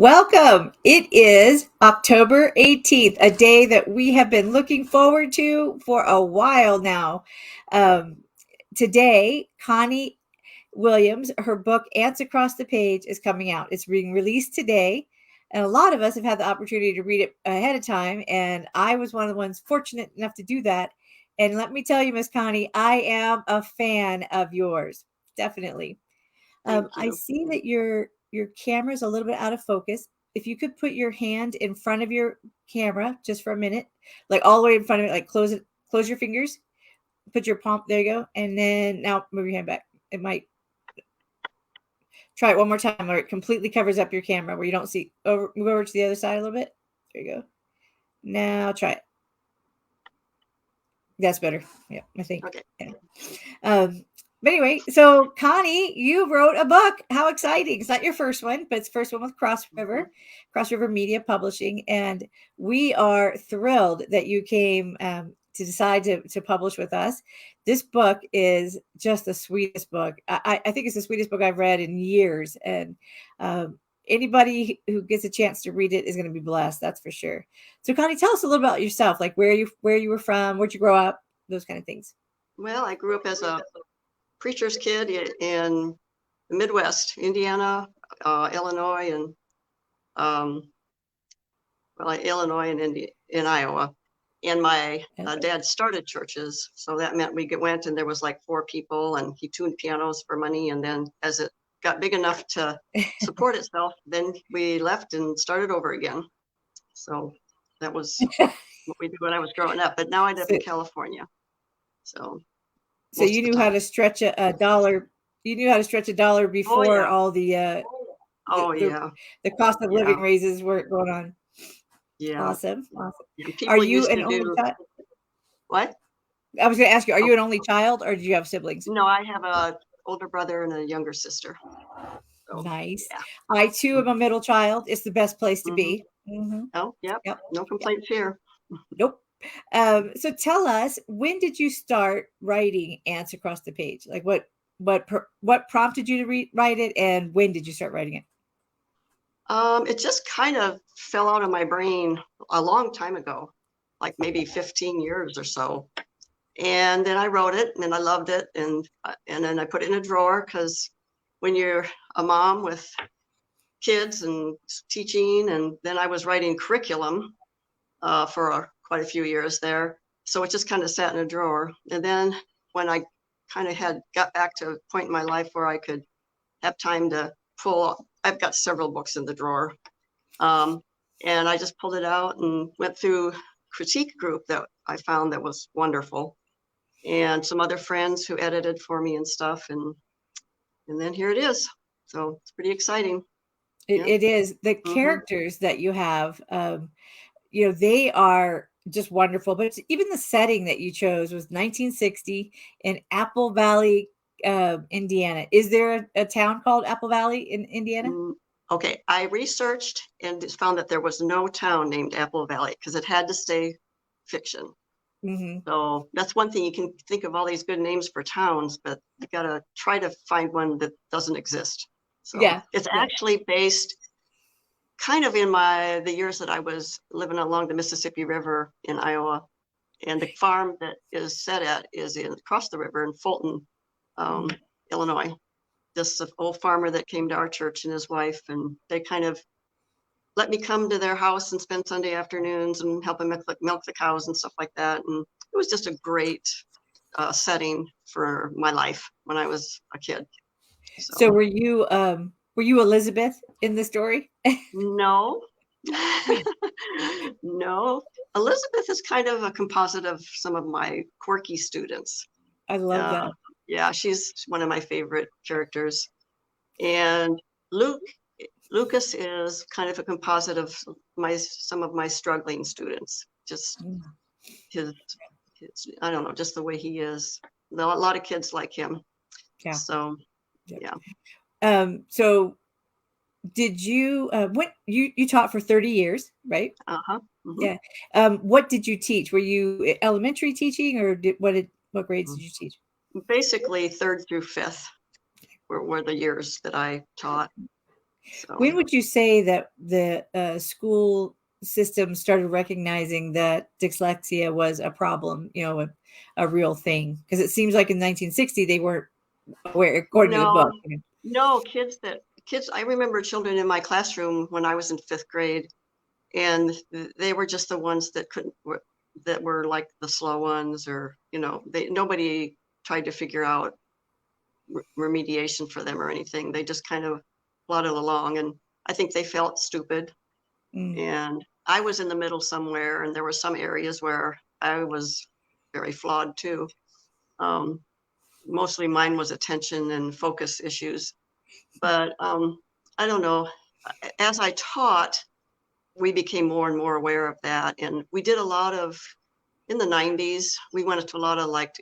Welcome. It is October 18th, a day that we have been looking forward to for a while now. Um, Today, Connie Williams, her book Ants Across the Page is coming out. It's being released today. And a lot of us have had the opportunity to read it ahead of time. And I was one of the ones fortunate enough to do that. And let me tell you, Miss Connie, I am a fan of yours. Definitely. Thank I you. see that your camera is a little bit out of focus. If you could put your hand in front of your camera just for a minute, like all the way in front of it, like close it, close your fingers, put your palm, there you go. And then now move your hand back. It might try it one more time where it completely covers up your camera where you don't see move over to the other side a little bit. There you go. Now try it. That's better. Yeah, I think. Okay. Yeah. But anyway, so Connie, you wrote a book. How exciting. It's not your first one, but it's the first one with CrossRiver Media Publishing. And we are thrilled that you came to decide to publish with us. This book is just the sweetest book. I think it's the sweetest book I've read in years. And anybody who gets a chance to read it is going to be blessed. That's for sure. So Connie, tell us a little about yourself, like where you were from, where'd you grow up, those kind of things. Well, I grew up as a preacher's kid in the Midwest, Indiana, Illinois, and Illinois and in Iowa. And my dad started churches, so that meant we went and there was like 4 people, and he tuned pianos for money. And then as it got big enough to support itself, then we left and started over again. So that was what we did when I was growing up. But now I live in California. So you knew how to stretch a dollar. You knew how to stretch a dollar before all the cost of living raises were going on. Yeah. Awesome. Yeah, are you an only child? What? I was going to ask you, are you an only child or do you have siblings? No, I have an older brother and a younger sister. So, nice. Yeah. I too am a middle child. It's the best place to be. Mm-hmm. Oh, yep. No complaints here. Nope. So tell us, when did you start writing Ants Across the Page? Like what prompted you to write it, and when did you start writing it? It just kind of fell out of my brain a long time ago, like maybe 15 years or so. And then I wrote it and I loved it. And then I put it in a drawer, because when you're a mom with kids and teaching, and then I was writing curriculum for quite a few years there. So it just kind of sat in a drawer. And then when I kind of got back to a point in my life where I could have time to I've got several books in the drawer. And I just pulled it out and went through critique group that I found that was wonderful, and some other friends who edited for me and stuff. And then here it is. So it's pretty exciting. It is. The characters that you have, they are just wonderful. But even the setting that you chose was 1960 in Apple Valley, Indiana. Is there a town called Apple Valley in Indiana? Okay, I researched and found that there was no town named Apple Valley, because it had to stay fiction. So that's one thing. You can think of all these good names for towns, but you got to try to find one that doesn't exist. So it's actually based kind of in the years that I was living along the Mississippi River in Iowa. And the farm that is set at is across the river in Fulton, Illinois. This old farmer that came to our church and his wife, and they kind of let me come to their house and spend Sunday afternoons and help them milk the cows and stuff like that. And it was just a great setting for my life when I was a kid. So were you Elizabeth in the story? No. No. Elizabeth is kind of a composite of some of my quirky students. I love that. Yeah, she's one of my favorite characters. And Lucas is kind of a composite of some of my struggling students. Just his I don't know, just the way he is. A lot of kids like him. Yeah. So yeah. So did you what you taught for 30 years, right? Yeah. What did you teach? Were you elementary teaching, or what grades did you teach? Basically 3rd through 5th were the years that I taught. So When would you say that the school system started recognizing that dyslexia was a problem, a real thing? Because it seems like in 1960 they weren't aware, according to the no, book. no kids. I remember children in my classroom when I was in 5th grade, and they were just the ones that that were like the slow ones, or nobody tried to figure out remediation for them or anything. They just kind of plodded along, and I think they felt stupid. Mm, And I was in the middle somewhere, and there were some areas where I was very flawed too. Um, Mostly mine was attention and focus issues. But I don't know. As I taught, we became more and more aware of that. And we did a lot of, in the 90s, we went to a lot of like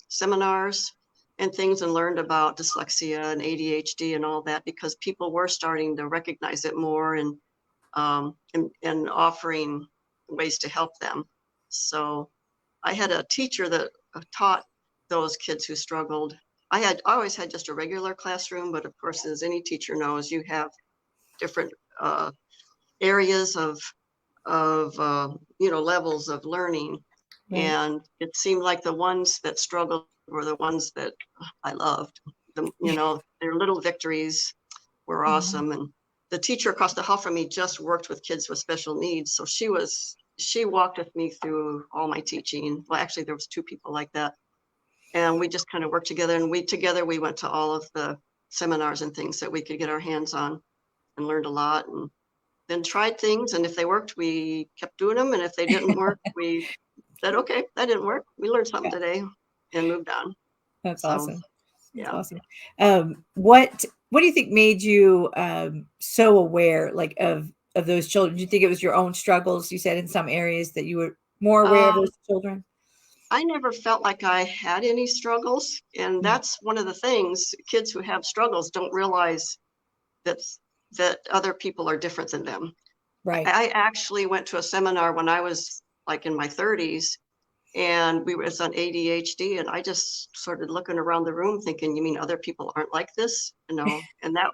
seminars and things, and learned about dyslexia and ADHD and all that, because people were starting to recognize it more, and offering ways to help them. So I had a teacher that taught those kids who struggled. I always had just a regular classroom, but of course, as any teacher knows, you have different areas of levels of learning. right. And it seemed like the ones that struggled were the ones that I loved. Their little victories were Mhm. awesome. And the teacher across the hall from me just worked with kids with special needs. So she walked with me through all my teaching. Well, actually, there was 2 people like that. And we just kind of worked together, and we went to all of the seminars and things that we could get our hands on, and learned a lot, and then tried things. And if they worked, we kept doing them. And if they didn't work, we said, okay, that didn't work. We learned something Yeah, today, and moved on. that's So, awesome. That's yeah. awesome. What do you think made you so aware, like of those children? Do you think it was your own struggles? You said in some areas that you were more aware of Um, those children. I never felt like I had any struggles. And Mm, that's one of the things kids who have struggles don't realize that, that other people are different than them. right. I actually went to a seminar when I was like in my 30s, and it's on ADHD, and I just started looking around the room thinking, you mean other people aren't like this? And that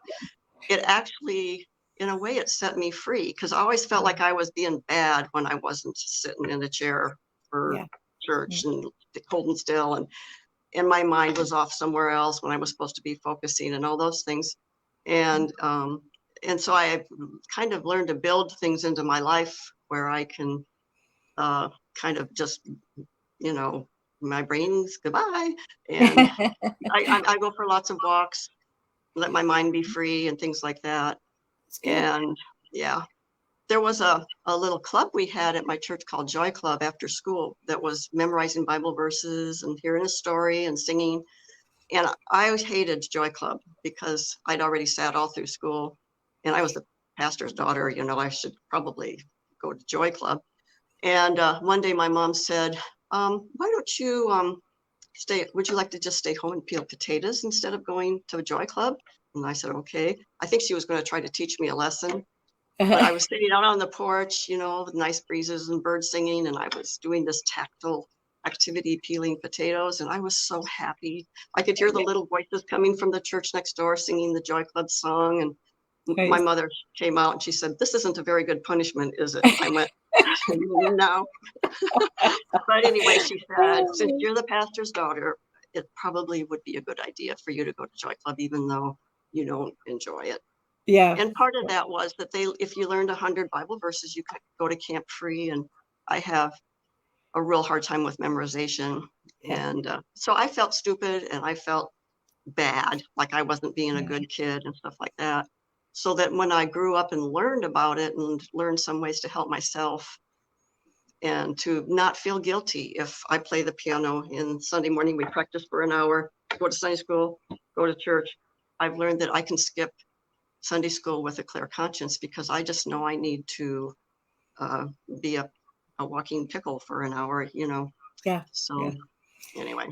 it actually, in a way, it set me free, because I always felt like I was being bad when I wasn't sitting in a chair for Yeah. church Mm, and holding still, and my mind was off somewhere else when I was supposed to be focusing and all those things. mm, And so I kind of learned to build things into my life where I can kind of just, you know, my brain's goodbye. And I go for lots of walks, let my mind be free and things like that. It's good. And yeah, there was a little club we had at my church called Joy Club after school, that was memorizing Bible verses and hearing a story and singing. And I always hated Joy Club because I'd already sat all through school, and I was the pastor's daughter. I should probably go to Joy Club. And one day my mom said, why don't you would you like to just stay home and peel potatoes instead of going to a Joy Club? And I said, okay. I think she was going to try to teach me a lesson, but I was sitting out on the porch, with nice breezes and birds singing, and I was doing this tactile activity, peeling potatoes, and I was so happy. I could hear the Yeah, little voices coming from the church next door singing the Joy Club song, and my nice. mother came out and she said, "This isn't a very good punishment, is it?" I went, "No." But anyway, she said, "Since you're the pastor's daughter, it probably would be a good idea for you to go to Joy Club, even though you don't enjoy it." Yeah. And part of that was that if you learned 100 Bible verses, you could go to camp free. And I have a real hard time with memorization. Yeah. And so I felt stupid, and I felt bad, like I wasn't being a Yeah. good kid and stuff like that. So that when I grew up and learned about it and learned some ways to help myself and to not feel guilty if I play the piano in Sunday morning, we practice for an hour, go to Sunday school, go to church. I've learned that I can skip Sunday school with a clear conscience, because I just know I need to uh, be a walking pickle for an hour. Yeah. Yeah. So anyway,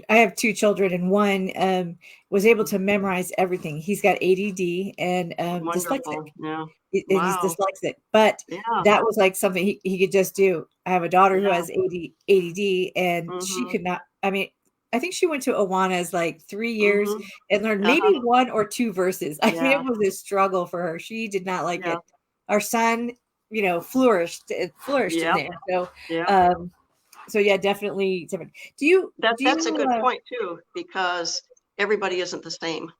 I have 2 children, and one was able to memorize everything. He's got ADD and dyslexic. wonderful. Yeah. And he's Wow. dyslexic, but Yeah. that was like something he could just do. I have a daughter who Yeah. has ADD, and she Hmm. could not. I mean, I think she went to Awana's like 3 years Mm-hmm. and learned maybe Uh-huh. one or two verses. I mean, it Yeah. was a struggle for her. She did not like Yeah. it. Our son, flourished in Yeah. there. So, Yeah. um, so yeah, definitely different. That's a good point too, because everybody isn't the same.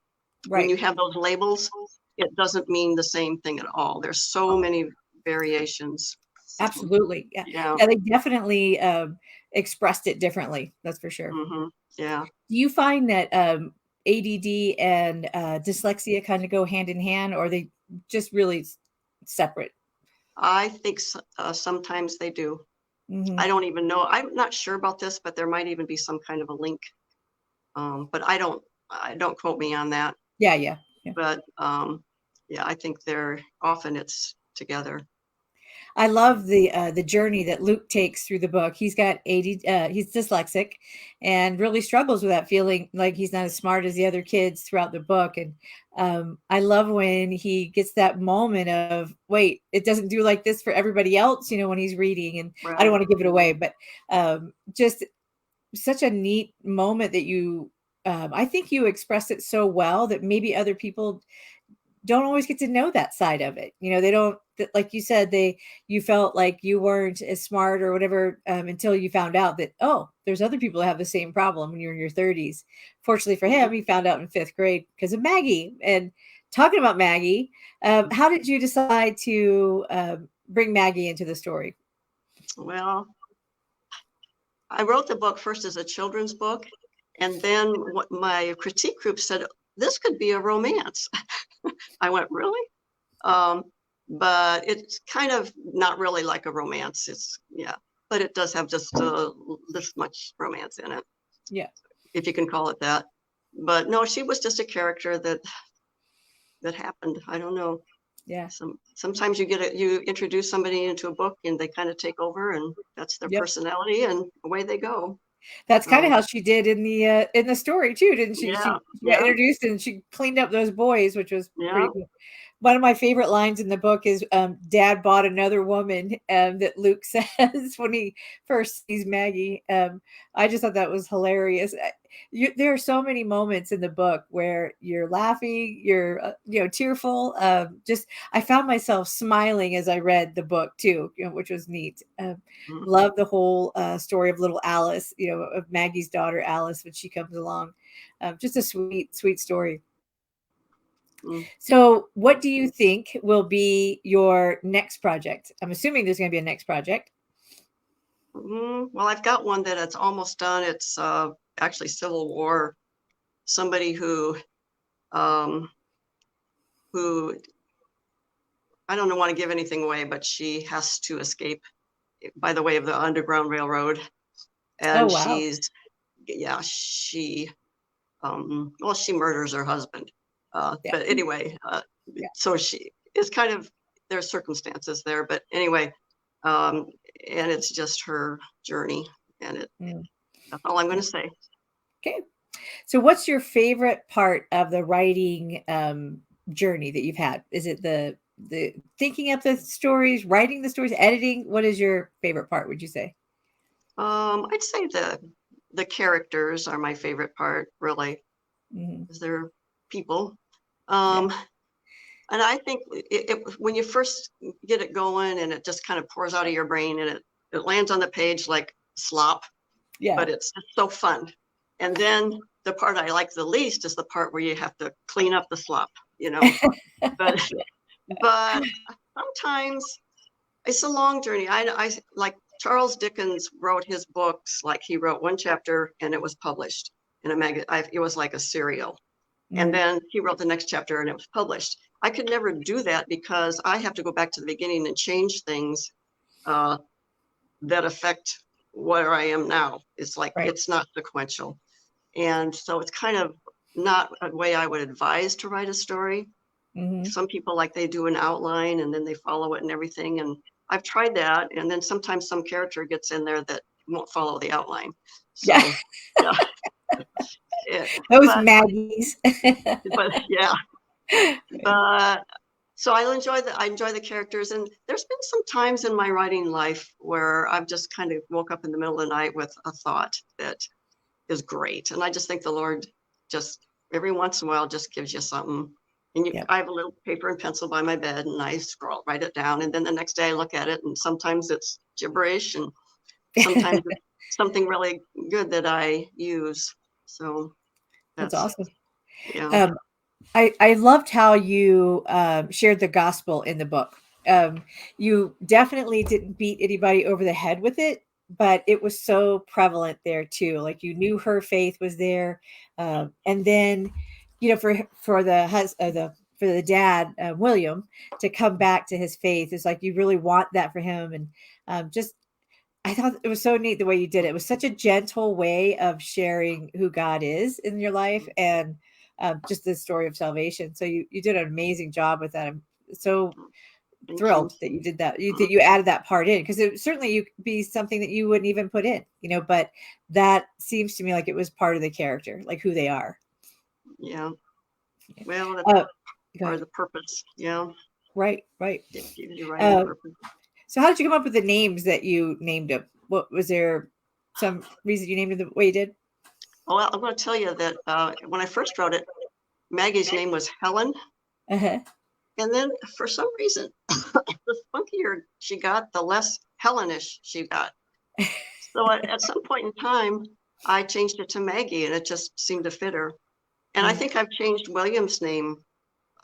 When Right. you have those labels, it doesn't mean the same thing at all. There's so many variations. So, Absolutely. Yeah. yeah. Yeah, they definitely expressed it differently. That's for sure. Mm-hmm. Yeah. Do you find that ADD and dyslexia kind of go hand in hand, or are they just really separate? I think sometimes they do. Hmm. I don't even know. I'm not sure about this, but there might even be some kind of a link. But I don't quote me on that. Yeah, yeah, yeah. But yeah, I think it's together. I love the journey that Luke takes through the book. He's got ADD, he's dyslexic, and really struggles with that feeling like he's not as smart as the other kids throughout the book. And I love when he gets that moment of, wait, it doesn't do like this for everybody else, when he's reading. And I don't Right. want to give it away, but just such a neat moment that I think you expressed it so well that maybe other people don't always get to know that side of it. They don't, like you said, you felt like you weren't as smart or whatever until you found out that, oh, there's other people that have the same problem when you're in your 30s. Fortunately for him, he found out in fifth grade because of Maggie. And talking about Maggie, how did you decide to bring Maggie into the story? Well, I wrote the book first as a children's book, and then what my critique group said, this could be a romance. I went, really? Um, but it's kind of not really like a romance. Yeah, but it does have just this much romance in it, Yeah. if you can call it that. But no, she was just a character that happened. I don't know. Yeah. Sometimes you introduce somebody into a book and they kind of take over, and that's their Yep. personality, and away they go. That's kind of So how she did in the story too, didn't she? yeah, She got yeah, introduced and she cleaned up those boys, which was yeah. pretty cool. One of my favorite lines in the book is Dad bought another woman, that Luke says when he first sees Maggie. I just thought that was hilarious. There are so many moments in the book where you're laughing, you're tearful. Just I found myself smiling as I read the book too, which was neat. Mm, Love the whole story of little Alice, of Maggie's daughter Alice when she comes along. Just a sweet, sweet story. mm. So, what do you think will be your next project? I'm assuming there's going to be a next project. Well, I've got one that it's almost done. It's actually Civil War. Somebody um, who I don't want to give anything away, but she has to escape by the way of the Underground Railroad, Oh, and wow. well, she murders her husband. Yeah. But anyway, Yeah. so she is kind of there's circumstances there, but anyway, um, and it's just her journey, and Mm. that's all I'm going to say. Okay. So, what's your favorite part of the writing journey that you've had? Is it the thinking up the stories, writing the stories, editing? What is your favorite part, would you say? I'd say the characters are my favorite part, really, Hmm. because they're people. Yeah. Um, and I think when you first get it going and it just kind of pours out of your brain and it lands on the page like slop, Yeah. but it's just so fun. And then the part I like the least is the part where you have to clean up the slop, you know. But but sometimes it's a long journey. I like Charles Dickens wrote his books like he wrote one chapter and it was published in a it was like a serial, and Mhm. then he wrote the next chapter and it was published. I could never do that because I have to go back to the beginning and change things uh, that affect where I am now. It's like Right. it's not sequential, and so it's kind of not a way I would advise to write a story. Hmm. Some people like they do an outline and then they follow it and everything, and I've tried that, and then sometimes some character gets in there that won't follow the outline. Yeah. So yeah, it, Those but Maggies. yeah, but so I enjoy the characters, and there's been some times in my writing life where I've just kind of woke up in the middle of the night with a thought that is great. And I just think the Lord just every once in a while just gives you something. And Yeah. I have a little paper and pencil by my bed, and I write it down. And then the next day I look at it, and sometimes it's gibberish, and sometimes it's something really good that I use. So That's that's, awesome. yeah. I loved how you shared the gospel in the book. You definitely didn't beat anybody over the head with it, but it was so prevalent there too. Like you knew her faith was there, and then for the dad William to come back to his faith is like you really want that for him, and just I thought it was so neat the way you did it. It was such a gentle way of sharing who God is in your life and just the story of salvation. So you did an amazing job with that. I'm so Thank you. thrilled that you did that. That you added that part in because it certainly you could be something that you wouldn't even put in, but that seems to me like it was part of the character, like who they are. Yeah. Well, that's part of the purpose. Yeah. Right. It gives you writing purpose. So how did you come up with the names that you named them? What was there some reason you named it the way you did? Well, I'm going to tell you that when I first wrote it, Maggie's name was Helen. Uh-huh. And then for some reason, the funkier she got, the less Hellenish she got. So at some point in time, I changed it to Maggie, and it just seemed to fit her. And I think I've changed William's name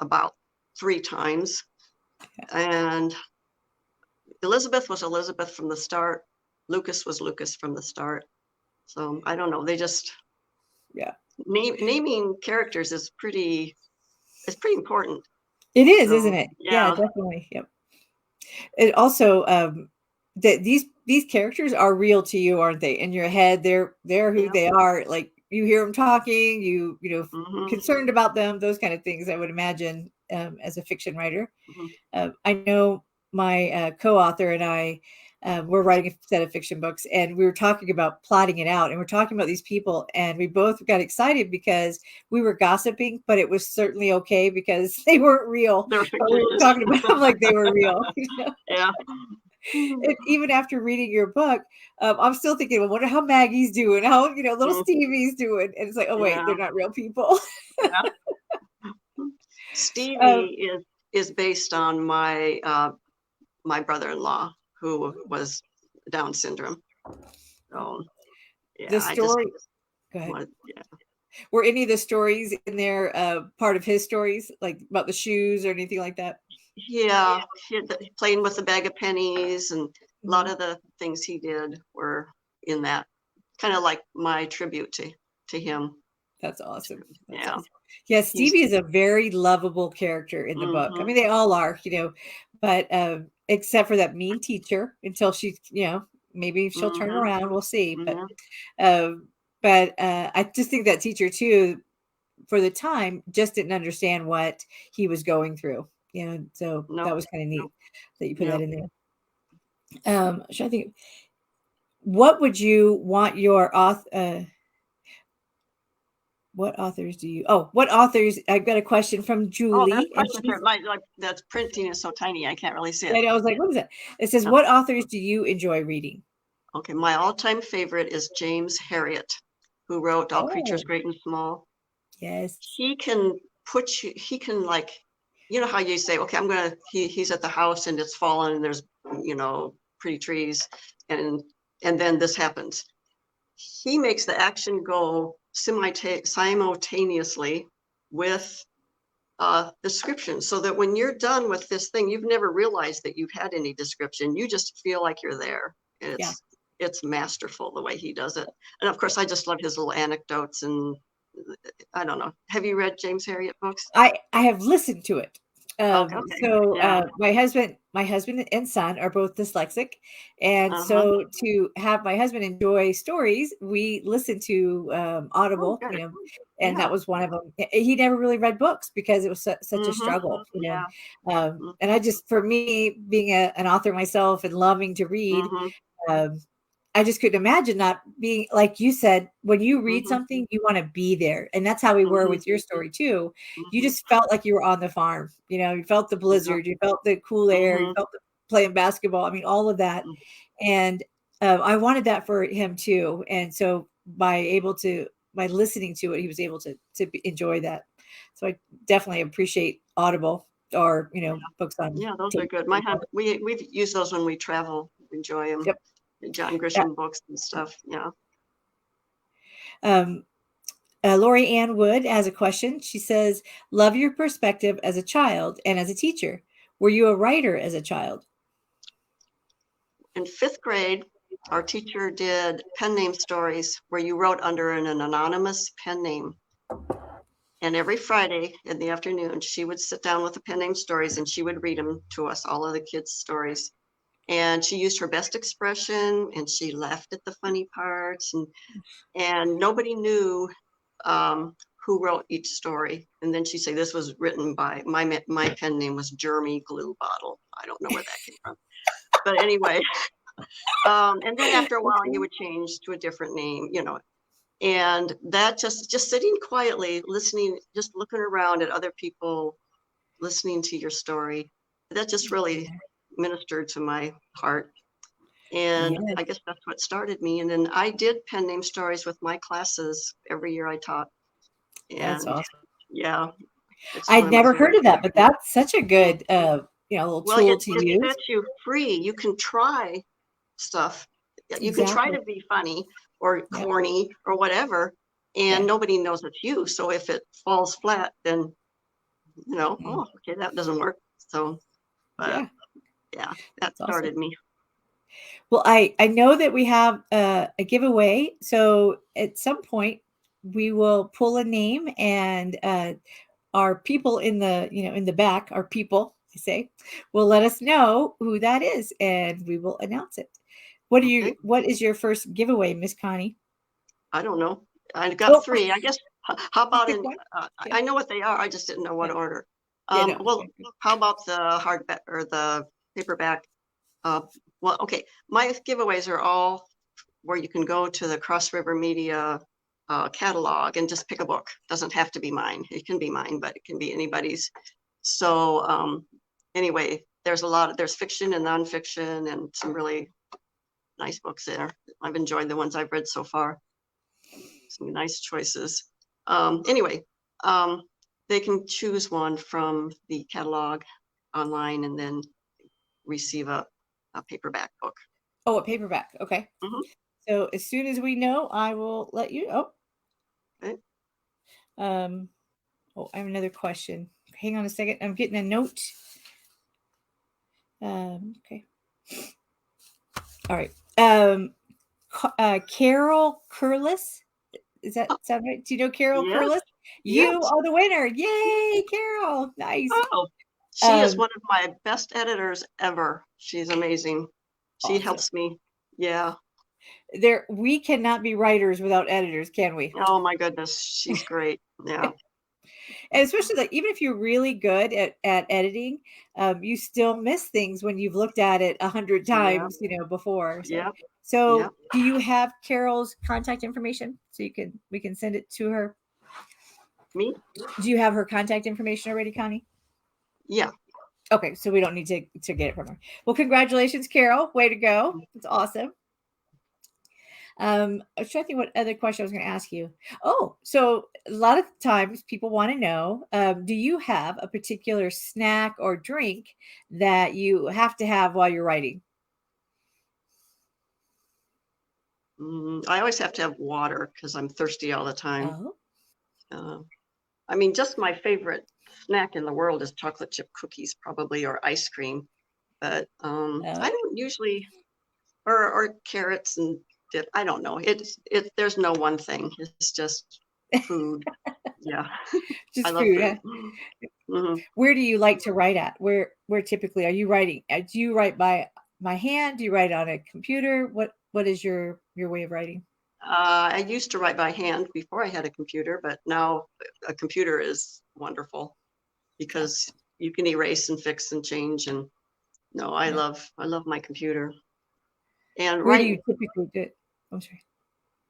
about 3 times. And Elizabeth was Elizabeth from the start. Lucas was Lucas from the start. So I don't know. They just naming characters is pretty important. It is, isn't it? Yeah, definitely. Yep. It also that these characters are real to you, aren't they? In your head, they're who they are. Like you hear them talking, you concerned about them, those kind of things. I would imagine as a fiction writer. I know my co-author and I were writing a set of fiction books, and we were talking about plotting it out, and we're talking about these people, and we both got excited because we were gossiping, but it was certainly okay because they weren't real. They're but we were talking about them like they were real. Yeah. And even after reading your book, I'm still thinking, well, I wonder how Maggie's doing, how little Stevie's doing, and it's like, oh wait, they're not real people. Stevie is based on my my brother-in-law who was Down syndrome. So the story. Go ahead. Were any of the stories in there part of his stories, like about the shoes or anything like that? Yeah, playing with the bag of pennies, and a lot of the things he did were in that. Kind of like my tribute to him. That's awesome. That's awesome. Yeah, Stevie is a very lovable character in the book. I mean, they all are, but except for that mean teacher until she, maybe she'll turn around. We'll see. But I just think that teacher too, for the time, just didn't understand what he was going through. So that was kind of neat that you put that in there. I'm trying to think, what would you want your author? What authors do you? Oh, what authors? I've got a question from Julie. That's printing is so tiny, I can't really see it. I was like, what is that? It says, what authors do you enjoy reading? Okay, my all-time favorite is James Herriot, who wrote All Creatures Great and Small. Yes. He can like, how you say, okay, he's at the house and it's fallen and there's, pretty trees and then this happens. He makes the action go simultaneously with description, so that when you're done with this thing, you've never realized that you've had any description. You just feel like you're there. And it's masterful the way he does it. And of course, I just love his little anecdotes. And I don't know. Have you read James Herriot books? I have listened to it. My husband and son are both dyslexic, and so to have my husband enjoy stories, we listen to Audible, and that was one of them. He never really read books because it was such a struggle, and I just, for me, being an author myself and loving to read, I just couldn't imagine not being, like you said, when you read something, you want to be there. And that's how we were with your story too. You just felt like you were on the farm, you felt the blizzard, you felt the cool air, you felt the playing basketball. I mean, all of that. And I wanted that for him too. And so by listening to it, he was able to enjoy that. So I definitely appreciate Audible or books on Yeah, those are tape. good. We've used those when we travel. Enjoy them. Yep. John Yeah. Grisham books and stuff. Yeah. Um, Lori Ann Wood has a question. She says, "Love your perspective as a child and as a teacher. Were you a writer as a child?" In 5th grade, our teacher did pen name stories where you wrote under an anonymous pen name. And every Friday in the afternoon, she would sit down with the pen name stories and she would read them to us, all of the kids' stories. And she used her best expression and she laughed at the funny parts, and nobody knew who wrote each story. And then she'd say, this was written by, my pen name was Jeremy Glue Bottle. I don't know where that came from. But anyway, and then after a while you would change to a different name, and that just sitting quietly, listening, just looking around at other people, listening to your story, that just really ministered to my heart. And Yeah, I guess that's what started me. And then I did pen name stories with my classes every year I taught. that's And awesome. yeah, it's one I'd of my never heard favorite of that, things. but that's such a good little Well, tool it, to it use. sets you free. You can try stuff. You can try Exactly. to be funny or Yep. corny or whatever, and Yeah. nobody knows it's you. So if it falls flat, then Mm. oh, okay, that doesn't work. So, but Yeah, yeah, that that's awesome. started me. Well, I know that we have a giveaway, so at some point we will pull a name, and our people in the in the back, our people, I say, will let us know who that is, and we will announce it. Okay, What is your first giveaway, Miss Connie? I don't know. I got Oh, three. I guess. How just about pick in? one. Yeah, I know what they are. I just didn't know what yeah, order. yeah. No, Well, okay. how about the hardback or the paperback? Uh, well, okay. My giveaways are all where you can go to the CrossRiver Media catalog and just pick a book. Doesn't have to be mine. It can be mine, but it can be anybody's. So anyway, there's fiction and nonfiction and some really nice books there. I've enjoyed the ones I've read so far. Some nice choices. Anyway, um, they can choose one from the catalog online and then receive a paperback book. Oh, a paperback. Okay. Mhm. So as soon as we know, I will let you. Oh, Okay. um, I have another question. Hang on a second. I'm getting a note. Okay. All right. Carol Curlis. Is that Oh, sound right? Do you know Carol yes, Curlis? yes. You are the winner. Yay, Carol. Nice. Oh, she is Um, one of my best editors ever. She's amazing. She awesome. helps me. Yeah. We cannot be writers without editors, can we? Oh my goodness. She's great. Yeah. And especially like even if you're really good at editing, you still miss things when you've looked at it 100 Yeah. times, before. So, Yeah. Yeah. so do you have Carol's contact information so we can send it to her? Me? Do you have her contact information already, Connie? Yeah. Okay, so we don't need to get it from her. Well, congratulations, Carol. Way to go. It's awesome. I was trying to think what other question I was going to ask you. Oh, so a lot of times people want to know, do you have a particular snack or drink that you have to have while you're writing? I always have to have water because I'm thirsty all the time. Oh, Uh, I mean, just my favorite snack in the world is chocolate chip cookies, probably, or ice cream. But I oh. don't usually, or carrots and dip. I don't know. There's no one thing. It's just food. Yeah, I Just love food, huh? food. Mhm. Where do you like to write at? Where typically are you writing? Do you write by hand? Do you write on a computer? What is your way of writing? I used to write by hand before I had a computer, but now a computer is wonderful Yeah, because you can erase and fix and change. And no, yeah. I love my computer. And Where do you typically do it? I'm sorry.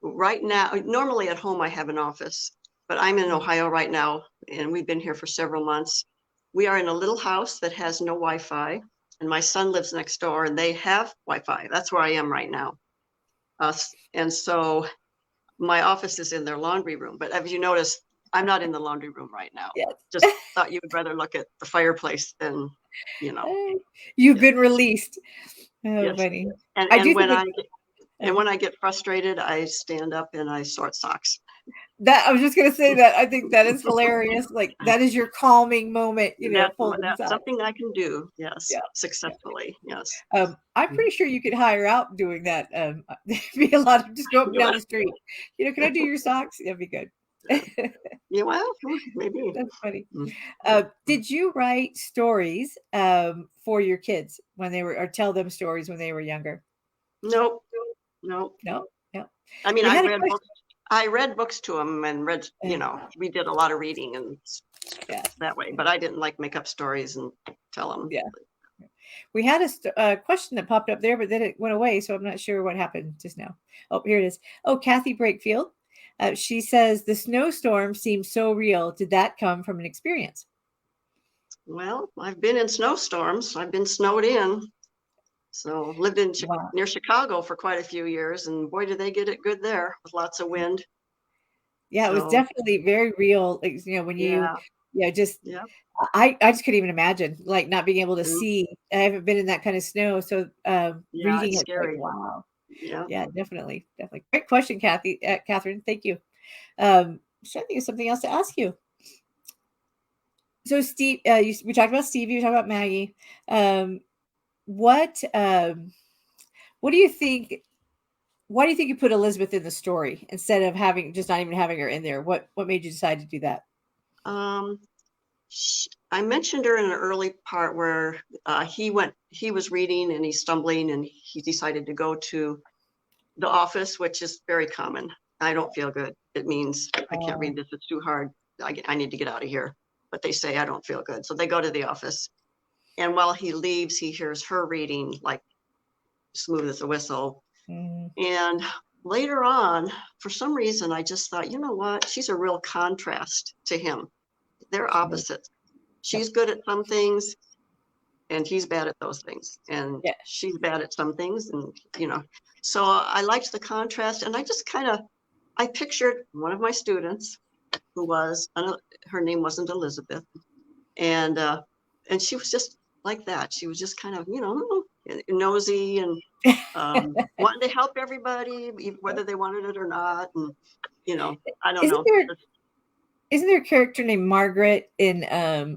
right now, normally at home I have an office, but I'm in Ohio right now, and we've been here for several months. We are in a little house that has no Wi-Fi, and my son lives next door, and they have Wi-Fi. That's where I am right now. And so my office is in their laundry room, but as you notice, I'm not in the laundry room right now. Yes. Just thought you would rather look at the fireplace than, You've yeah, been released. Oh, yes. funny. And I and do when think I get, and when I get frustrated, I stand up and I sort socks. that I was just gonna say that. I think that is hilarious. Like that is your calming moment, folding That's socks. something I can do. Yes, Yeah. successfully. Yes. I'm pretty sure you could hire out doing that. There'd be a lot of just go up and down the street. Can I do your socks? That'd be good. Yeah, well, maybe. That's funny. Mm. Did you write stories for your kids when they were, or tell them stories when they were younger? Nope. Nope. No, no. I mean, We I had a read question. books. I read books to them and read, we did a lot of reading and Yeah, that way, but I didn't like make up stories and tell them. yeah. We had a question that popped up there, but then it went away, so I'm not sure what happened just now. Oh, here it is. Oh, Kathy Brakefield. She says the snowstorm seems so real. Did that come from an experience? Well, I've been in snowstorms. I've been snowed in. So lived in Wow. near Chicago for quite a few years, and boy, did they get it good there with lots of wind. Yeah, it was So definitely very real. Like, when you, yeah, just yeah, I just couldn't even imagine like not being able to mm, see. I haven't been in that kind of snow, so yeah, reading it's it, like, scary. wow. Yeah. Yeah, definitely, definitely. Great question, Catherine. Thank you. Trying to think of something else to ask you. So, Steve, we talked about Stevie. We talked about Maggie. Um, what what do you think? Why do you think you put Elizabeth in the story instead of having just not even having her in there? What made you decide to do that? Um, I mentioned her in an early part where he was reading and he's stumbling and he decided to go to the office, which is very common. I don't feel good. It means I can't Oh, read this. It's too hard. I need to get out of here. But they say I don't feel good. So they go to the office. And while he leaves, he hears her reading like smooth as a whistle. mm, And later on, for some reason, I just thought, you know what? She's a real contrast to him. They're right. opposites. Yep. She's good at some things and he's bad at those things. And Yeah. she's bad at some things. And, so I liked the contrast. And I just I pictured one of my students who her name wasn't Elizabeth. And she was just like that. She was just kind of, nosy and wanting to help everybody, whether they wanted it or not. And, I don't Isn't know. there isn't there a character named Margaret in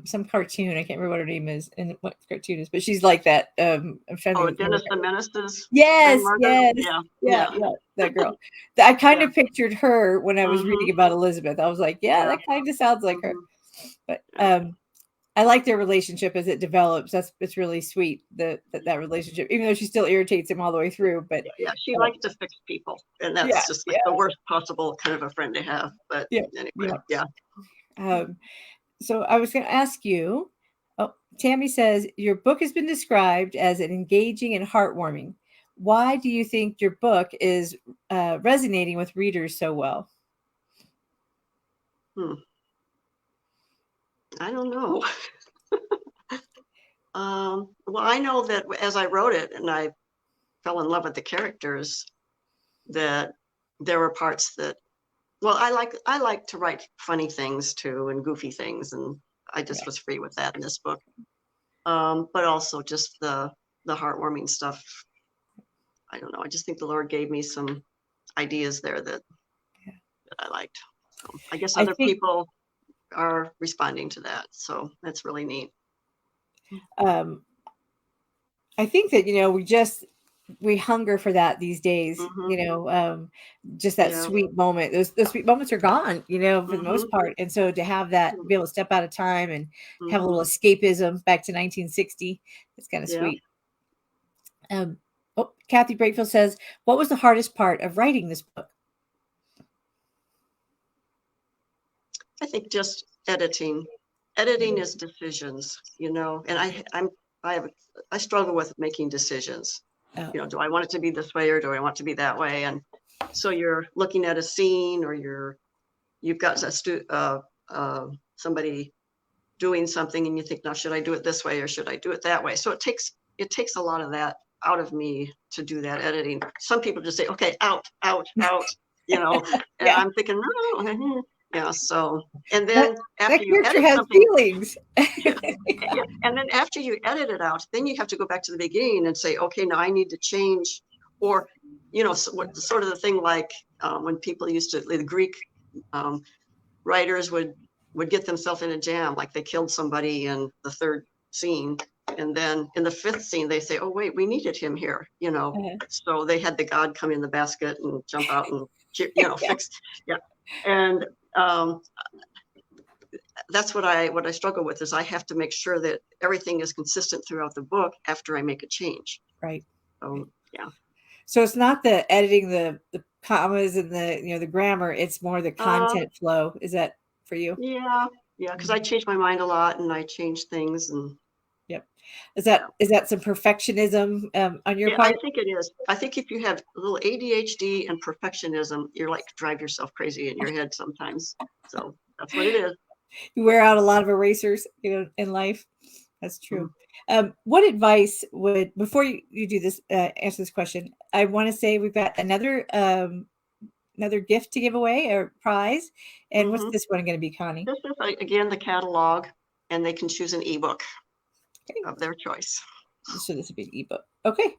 some cartoon? I can't remember what her name is and what cartoon is, but she's like that. I'm trying to Oh, think. Dennis the Menace's friend, Yes, Margaret. yes. Yeah, Yeah, yeah, yeah, that girl. I kind yeah. of pictured her when I was Hmm. reading about Elizabeth. I was like, yeah, Yeah. that kind of sounds like her. Hmm. But Yeah. I like their relationship as it develops. It's really sweet that relationship, even though she still irritates him all the way through. But Yeah, she uh, likes to fix people, and yeah, that's just like yeah, the worst possible kind of a friend to have. But yeah, anyway, yeah. yeah. So I was going to ask you. Oh, Tammy says your book has been described as an engaging and heartwarming. Why do you think your book is resonating with readers so well? Hmm. I don't know. Well, I know that as I wrote it and I fell in love with the characters, that there were parts that, well, I like to write funny things too and goofy things, and I just Yeah, was free with that in this book. But also just the heartwarming stuff. I don't know. I just think the Lord gave me some ideas there yeah. that I liked. So I guess I other think people are responding to that. So that's really neat. um, I think that we hunger for that these days. Hmm. Just that Yeah. sweet moment. Those sweet moments are gone. For the Hmm. most part, and so to have that, be able to step out of time and have a little Hmm. escapism back to 1960, it's kind of Yeah. sweet. Um, Kathy Brakefield says, "What was the hardest part of writing this book?" I think just editing. Editing is decisions, and I have I struggle with making decisions. Oh, Do I want it to be this way or do I want it to be that way? And so you're looking at a scene or you've got somebody doing something and you think, now should I do it this way or should I do it that way? So it takes a lot of that out of me to do that editing. Some people just say, okay, out, out, out, and Yeah. I'm thinking, no, so, and That then after that you character edit has something, feelings. yeah, yeah, and then after you edit it out, then you have to go back to the beginning and say, okay, now I need to change, or, sort of the thing like when people used to, the Greek um, writers would get themselves in a jam, like they killed somebody in the third scene, and then in the fifth scene they say, oh wait, we needed him here, Uh-huh. so they had the god come in the basket and jump out and Yeah. fix, yeah, and um, that's what I struggle with, is I have to make sure that everything is consistent throughout the book after I make a change. Right. So yeah. So it's not the editing the commas and the grammar, it's more the Uh, content flow. Is that for you? yeah, yeah, because I change my mind a lot and I change things, and Yep. Is yeah. that some perfectionism on your Yeah, I part? think it is. I think if you have a little ADHD and perfectionism, you're like drive yourself crazy in your head sometimes. So that's what it is. You wear out a lot of erasers, in life. That's true. Mhm. What advice would, before you do this, answer this question, I want to say we've got another gift to give away or prize. And what's Mhm. this one going to be, Connie? This is again the catalog, and they can choose an ebook Okay. of their choice. So this would be an ebook. Okay.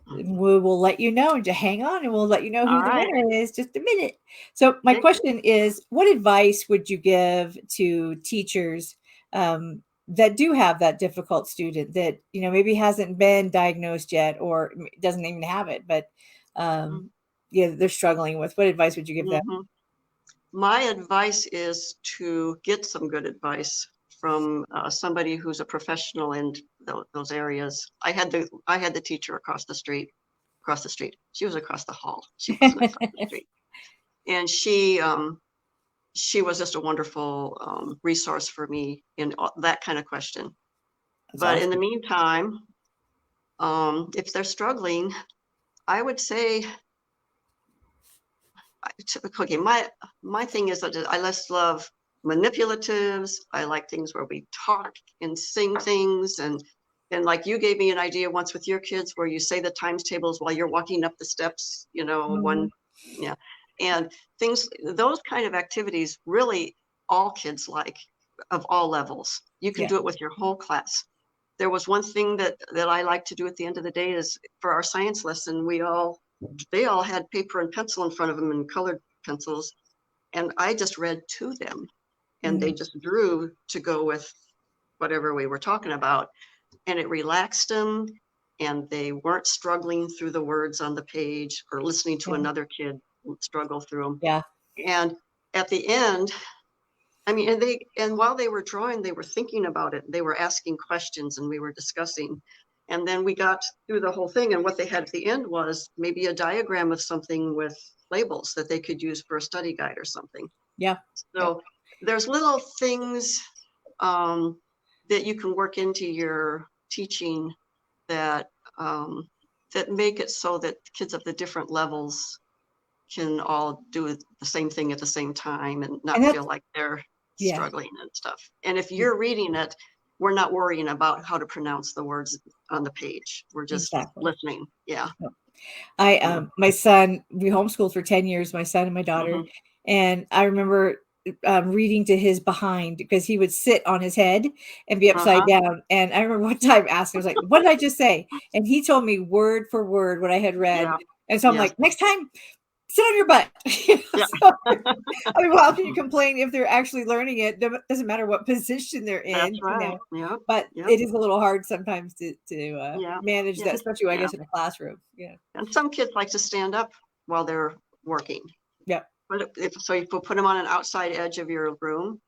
Mhm. We will let you know, and to hang on, and we'll let you know All who the right. winner is just a minute. So my Thank you. question is, what advice would you give to teachers that do have that difficult student that maybe hasn't been diagnosed yet or doesn't even have it, but yeah, they're struggling with? What advice would you give them? Mhm. My advice is to get some good advice from somebody who's a professional in those areas. I had the teacher across the street. Across the street. She was across the hall. She wasn't across the street. And she was just a wonderful resource for me in that kind of question. That's But in the awesome. meantime, if they're struggling, I would say, okay, my thing is that I less love manipulatives. I like things where we talk and sing things, and like you gave me an idea once with your kids where you say the times tables while you're walking up the steps, one, Mhm. yeah, and things, those kind of activities really all kids like, of all levels. You can Yeah. do it with your whole class. There was one thing that I like to do at the end of the day is for our science lesson, they all had paper and pencil in front of them and colored pencils, and I just read to them, and they Mhm. just drew to go with whatever we were talking about, and it relaxed them, and they weren't struggling through the words on the page or listening to Yeah. another kid struggle through them. Yeah. And at the end, I mean, and while they were drawing, they were thinking about it. They were asking questions, and we were discussing. And then we got through the whole thing, and what they had at the end was maybe a diagram of something with labels that they could use for a study guide or something. Yeah. Yeah. So there's little things um, that you can work into your teaching that um, that make it so that kids of the different levels can all do the same thing at the same time and And not feel that's like they're yeah. struggling and stuff. And if you're reading it, we're not worrying about how to pronounce the words on the page. We're just Exactly. listening. Yeah. Yeah. My son, we homeschooled for 10 years, my son and my daughter. Hmm. And I remember reading to his behind because he would sit on his head and be upside Uh-huh. down. And I remember one time asking, I was like, what did I just say? And he told me word for word what I had read. Yeah. And so I'm Yes. like, next time, sit on your butt. Yeah. So, I mean, well, how can you complain if they're actually learning it? Doesn't matter what position they're That's in, right. Yep. but Yep. it is a little hard sometimes to Yeah. manage Yeah. that, especially I Yeah. guess in a classroom. Yeah. And some kids like to stand up while they're working. Yeah. But if you put them on an outside edge of your room,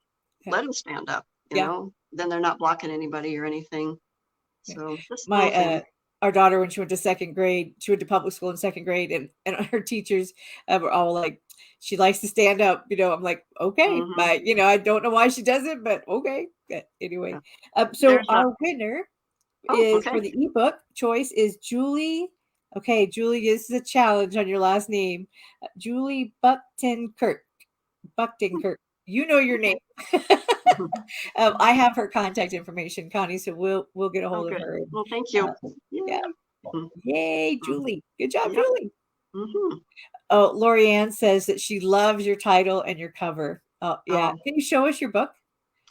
Yeah. let them stand up, Yeah. then they're not blocking anybody or anything. Yeah. So just My little things. our daughter, when she went to second grade, she went to public school in second grade, and her teachers were all like, she likes to stand up. I'm like, okay, Hmm. but I don't know why she does it, but okay. But anyway, Yeah. so There's a, our winner oh, is okay. for the ebook choice is Julie. Okay, Julie, this is a challenge on your last name, Julie Buckton-Kirk. Buckton-Kirk. You know your name. Okay. I have her contact information, Connie, so we'll get a Oh, hold of good. her. Well, thank Uh, you. yeah. Yay. Yay, Mhm. Julie. Good job, Yep. Julie. Mm-hmm. Oh, Lorianne says that she loves your title and your cover. Oh, yeah. Oh, Can you show us your book?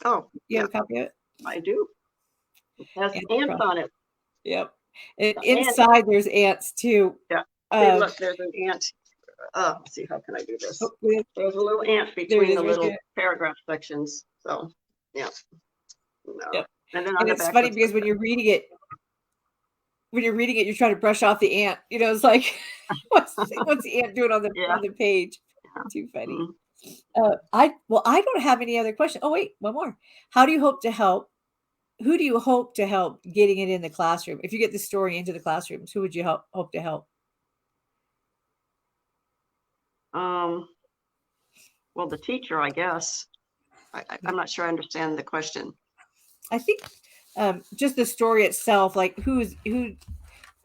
oh, You yeah, have a copy of it? I do. It has Ants ants Across. on it. Yep. And The ant. inside there's ants too. Yeah. See, Um, look, there's an ant. Let's see, how can I do this? oh, there There's a little ant there it between is the right little there. paragraph sections. So, yeah. No. Yep. And then on And the it's back, funny looks like because when you're reading it, you're trying to brush off the ant. You know, it's like what's the ant doing yeah. on the page? Yeah. Too funny. Mhm. I don't have any other question. Oh wait, one more. How do you hope to help? Who do you hope to help getting it in the classroom? If you get the story into the classrooms, who would you hope to help? Um, well, the teacher, I guess. I'm not sure I understand the question. I think just the story itself, like who do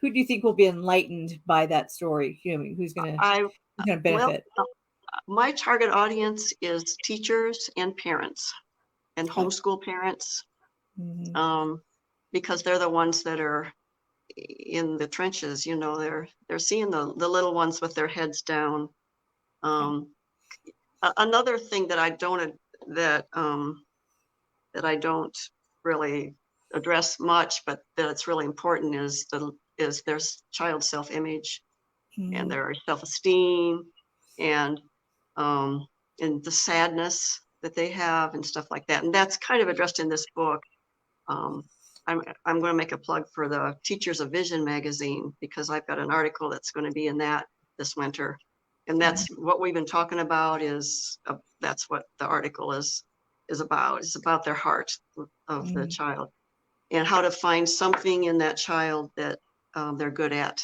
you think will be enlightened by that story? You know, who's gonna I, well, benefit? my target audience is teachers and parents and Okay. homeschool parents, Mhm. because they're the ones that are in the trenches. You know, they're seeing the little ones with their heads down. Okay. Um, Another thing that that I don't really address much, but that it's really important is their child self-image and Mhm. their self-esteem and um, and the sadness that they have and stuff like that. And that's kind of addressed in this book. Um, I'm going to make a plug for the Teachers of Vision magazine because I've got an article that's going to be in that this winter. And that's what we've been talking about that's what the article is about. It's about their heart of the Mhm. child and how to find something in that child that they're good at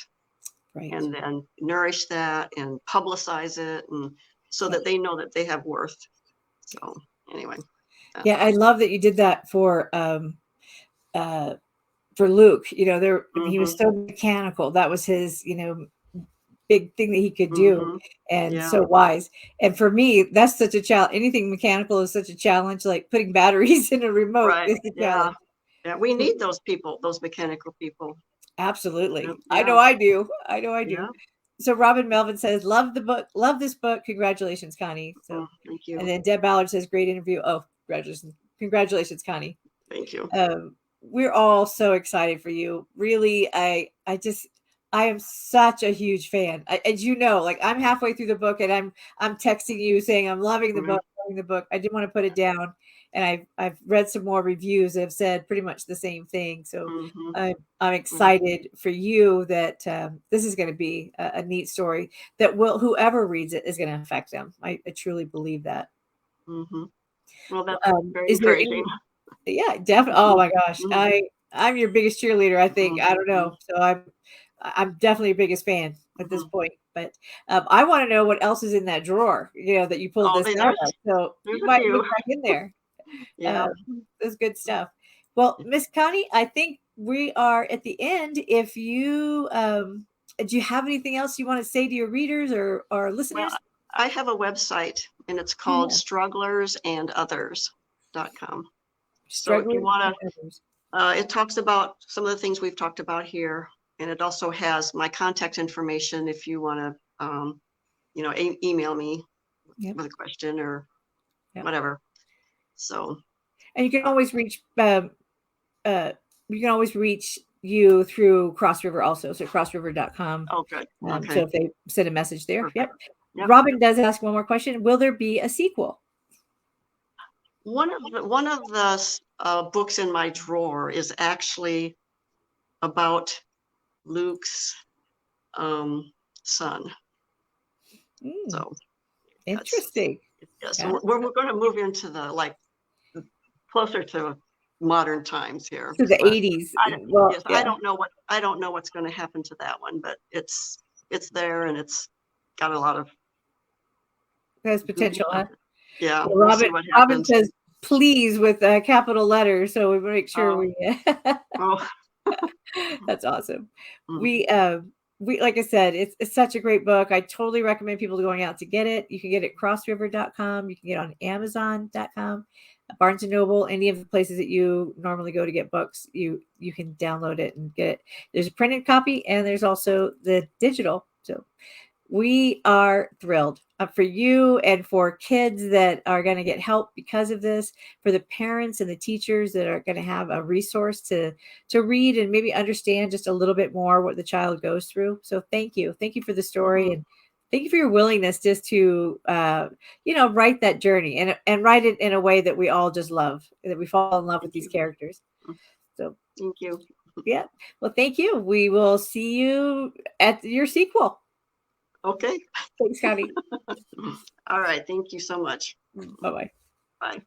Right. and then nourish that and publicize it and so Yeah. that they know that they have worth. So anyway, Yeah, I love that you did that uh for Luke. You know, he was mm-hmm, so mechanical. That was his, big thing that he could do mm-hmm, and yeah, so wise. And for me, that's such a challenge. Anything mechanical is such a challenge, like putting batteries in a remote right, is a yeah, challenge. yeah. We So need those people, those mechanical people. absolutely. I know Yeah, I do. I know I do. yeah. So Robin Melvin says, love the book, love this book. Congratulations, Connie. So Thank and you, then Deb Ballard says, great interview. Oh, congratulations. Congratulations, Connie. thank you. We're all so excited for you. Really, I am such a huge fan. As you know, like I'm halfway through the book and I'm texting you saying I'm loving the Mhm, book, loving the book. I didn't want to put it down, and I've read some more reviews that have said pretty much the same thing. So mhm, I'm excited for you that this is going to be a neat story that will whoever reads it is going to affect them. I truly believe that. mhm. Well, that's very Is there encouraging. any yeah, definitely. Oh Mhm, my gosh. mhm, I'm your biggest cheerleader, I think. I don't mhm, know. So I'm definitely your biggest fan at this mhm. point. But I want to know what else is in that drawer, that you pulled Oh, this out of. So there's you a might look few. back in there. Yeah. Um, that's good stuff. Well, Miss Connie, I think we are at the end. If you do you have anything else you want to say to your readers or Well, listeners? I have a website and it's Oh called yeah. strugglersandothers.com. So if you Strugglers want and to, others. it talks about some of the things we've talked about here, and it also has my contact information if you want to, email me Yep. with a question or Yep. whatever. So, And uh, uh, you can always reach you through CrossRiver also. So crossriver.com. oh, good. So Okay. if they send a message there. Perfect. Yep. Yep. Robin does ask one more question. Will there be a sequel? One of the books in my drawer is actually about Luke's son. Mm, So that's interesting. yes. Yeah. We're going to move into the closer to modern times here, So the but 80s. Well, yes, yeah, I don't know what's going to happen to that one, but it's there and it's got a lot of has goofy potential. stuff. Huh? Yeah, Well, we'll see what Robin happens. says please with capital letters. So we make sure Oh, we oh, That's awesome. mm, We like I said, it's such a great book. I totally recommend people going out to get it. You can get it at crossriver.com. You can get it on amazon.com, Barnes and Noble, any of the places that you normally go to get books. You can download it and get it. There's a printed copy and there's also the digital. So we are thrilled for you and for kids that are going to get help because of this, for the parents and the teachers that are going to have a resource to read and maybe understand just a little bit more what the child goes through. So thank you for the story, and thank you for your willingness just to write that journey and write it in a way that we all just love, that we fall in love with these characters. So Thank you. yeah, well, thank you. We will see you at your sequel. Okay. Thanks, Connie. All right. Thank you so much. Bye-bye. Bye.